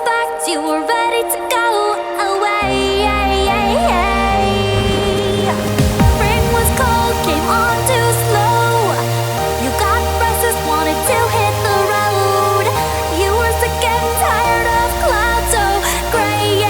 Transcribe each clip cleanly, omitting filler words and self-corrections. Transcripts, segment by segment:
perfect, you were ready to go away. Spring was cold, came on too slow. You got restless, wanted to hit the road. You were sick and tired of clouds so gray.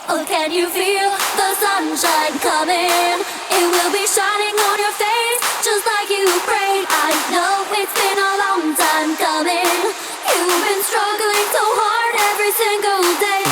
Oh, can you feel the sunshine coming? It will be shining on your face, just like you prayed. I know it's been a long time coming. You've been struggling so hard every single day.